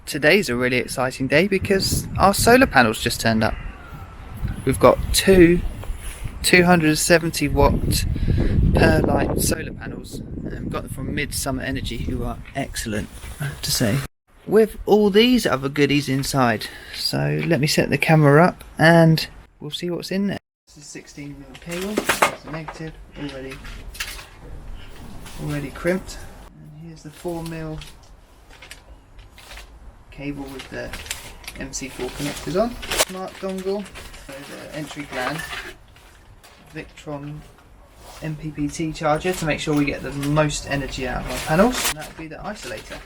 Today's a really exciting day because our solar panels just turned up. We've got two 270 watt per light solar panels. Got them from Midsummer Energy, who are excellent, I have to say, with all these other goodies inside. So let me set the camera up and we'll see what's in there. This is 16mm cable, that's a negative, already crimped. And here's the 4mm cable with the MC4 connectors on. Smart dongle, so the entry gland, Victron MPPT charger to make sure we get the most energy out of our panels, and that will be the isolator.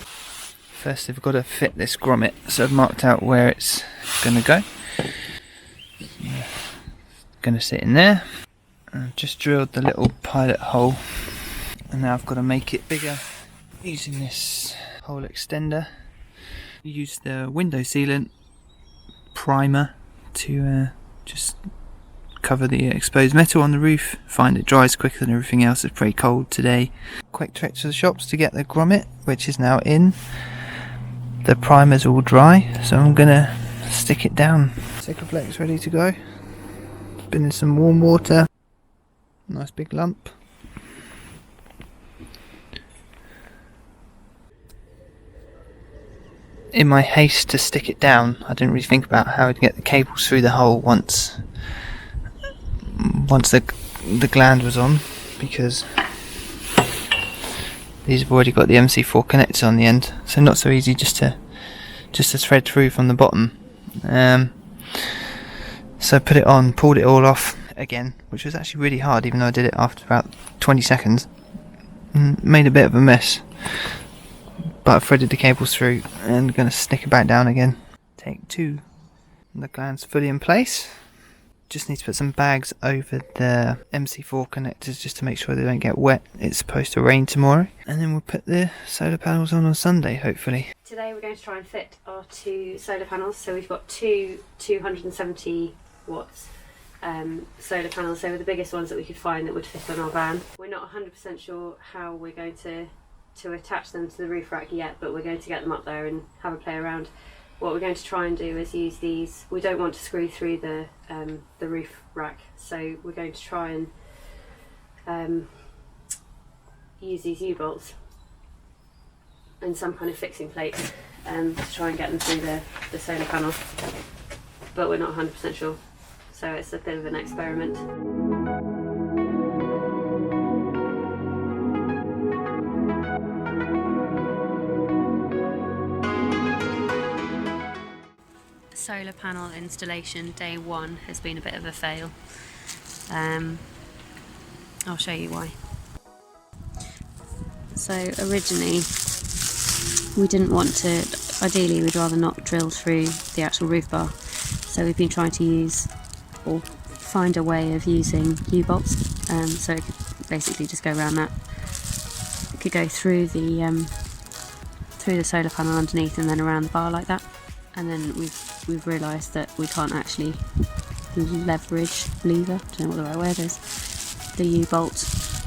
First we've got to fit this grommet, so I've marked out where it's going to go. Going to sit in there. I've just drilled the little pilot hole, and now I've got to make it bigger using this hole extender. Use the window sealant primer to just cover the exposed metal on the roof. Find it dries quicker than everything else. It's pretty cold today. Quick trek to the shops to get the grommet, which is now in. The primer's all dry, so I'm gonna stick it down. Sikaflex ready to go. Been in some warm water. Nice big lump. In my haste to stick it down, I didn't really think about how I'd get the cables through the hole once the gland was on, because these have already got the MC4 connector on the end, so not so easy just to thread through from the bottom. So I put it on, pulled it all off again, which was actually really hard, even though I did it after about 20 seconds. Made a bit of a mess, but I threaded the cables through and going to stick it back down again. Take two. The gland's fully in place. Just need to put some bags over the MC4 connectors just to make sure they don't get wet. It's supposed to rain tomorrow. And then we'll put the solar panels on Sunday, hopefully. Today we're going to try and fit our two solar panels. So we've got two 270 watts solar panels. They were the biggest ones that we could find that would fit on our van. We're not 100% sure how we're going to attach them to the roof rack yet, but we're going to get them up there and have a play around. What we're going to try and do is use these. We don't want to screw through the roof rack, so we're going to try and use these U-bolts and some kind of fixing plate to try and get them through the solar panel, but we're not 100% sure, so it's a bit of an experiment. Solar panel installation day one has been a bit of a fail. I'll show you why. So originally we didn't want to, ideally we'd rather not drill through the actual roof bar, so we've been trying to use or find a way of using U-bolts, so it could basically just go around that. It could go through the solar panel underneath and then around the bar like that. And then we've realised that we can't actually lever, don't know what the right word is, the U-bolt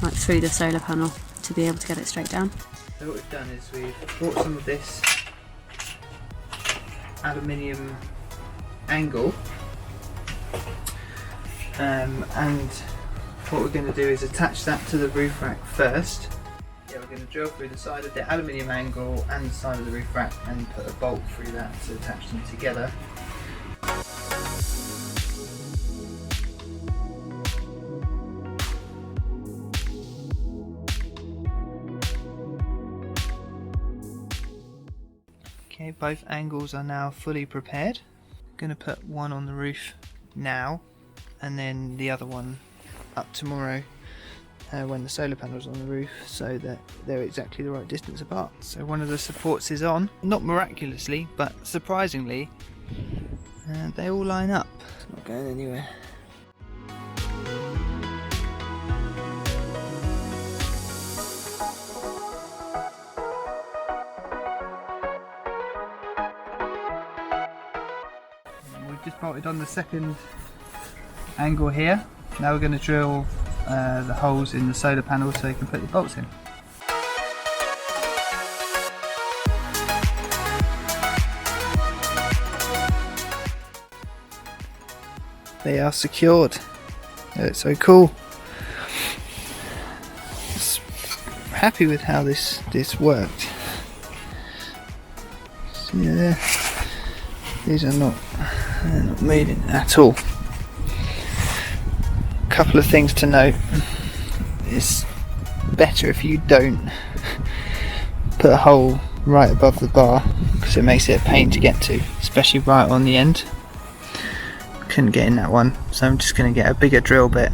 like through the solar panel to be able to get it straight down. So what we've done is we've bought some of this aluminium angle, and what we're going to do is attach that to the roof rack first. Yeah, we're going to drill through the side of the aluminium angle and the side of the roof rack and put a bolt through that to attach them together. Okay, both angles are now fully prepared. I'm going to put one on the roof now and then the other one up tomorrow. When the solar panels on the roof, so that they're exactly the right distance apart. So one of the supports is on, not miraculously, but surprisingly, they all line up. It's not going anywhere. We've just bolted on the second angle here. Now we're going to drill the holes in the solar panel so you can put the bolts in. they are secured. They look so cool. Just happy with how this worked. So, yeah, these are not made in at all. Couple of things to note. It's better if you don't put a hole right above the bar, because it makes it a pain to get to, especially right on the end. Couldn't get in that one, so I'm just going to get a bigger drill bit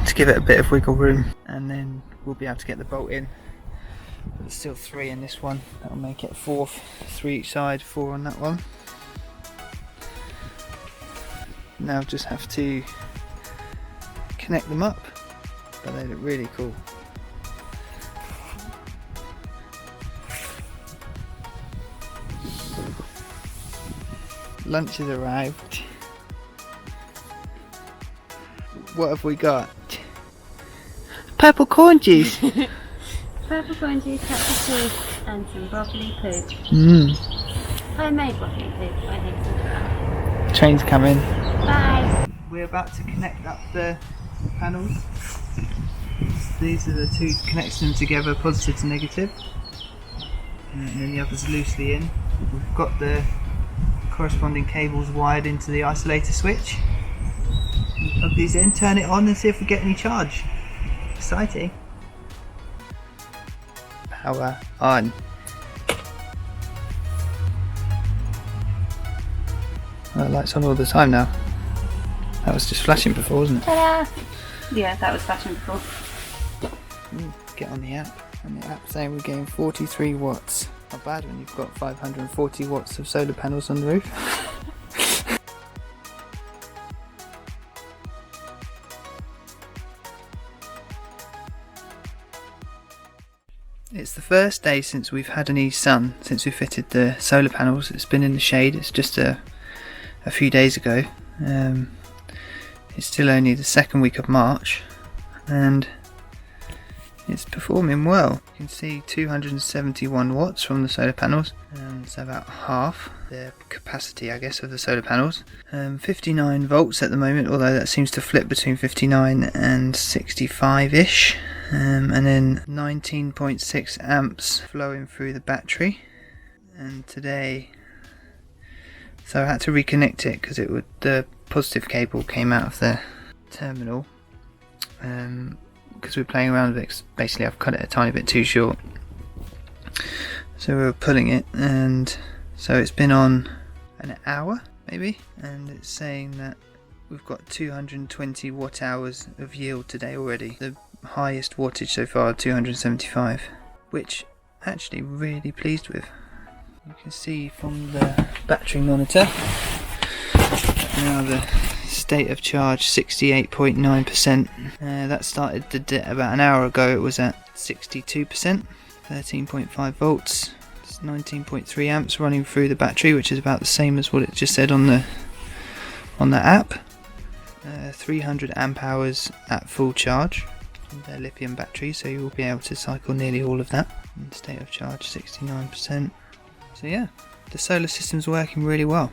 to give it a bit of wiggle room, and then we'll be able to get the bolt in. But there's still 3 in this one, that'll make it 4, 3 each side, 4 on that one. Now just have to connect them up, but they look really cool. Lunch has arrived. What have we got? Purple corn juice. Purple corn juice, pepper juice, and some broccoli poop. Homemade broccoli poop, I think. Train's coming. Bye. We're about to connect up the panels. These are the 2 connecting them together, positive to negative. And then the others loosely in. We've got the corresponding cables wired into the isolator switch. Plug these in, turn it on and see if we get any charge. Exciting. Power on. Well, the light's on all the time now. That was just flashing before, wasn't it? Ta-da! Yeah, that was flashing before. Get on the app. And the app saying we're getting 43 watts. Not bad when you've got 540 watts of solar panels on the roof. It's the first day since we've had any sun, since we fitted the solar panels. It's been in the shade. It's just a few days ago. It's still only the 2nd week of March, and it's performing well. You can see 271 watts from the solar panels, so about half the capacity, I guess, of the solar panels. 59 volts at the moment, although that seems to flip between 59 and 65-ish. And then 19.6 amps flowing through the battery. And today, so I had to reconnect it because the positive cable came out of the terminal. Because we're playing around with it. Basically, I've cut it a tiny bit too short. So we were pulling it, and so it's been on an hour maybe, and it's saying that we've got 220 watt hours of yield today already. The highest wattage so far, 275, which actually really pleased with. You can see from the battery monitor now the state of charge 68.9%. That started about an hour ago. It was at 62%, 13.5 volts. It's 19.3 amps running through the battery, which is about the same as what it just said on the app. 300 amp hours at full charge. They're lithium batteries, so you will be able to cycle nearly all of that. And state of charge 69%. So yeah, the solar system's working really well.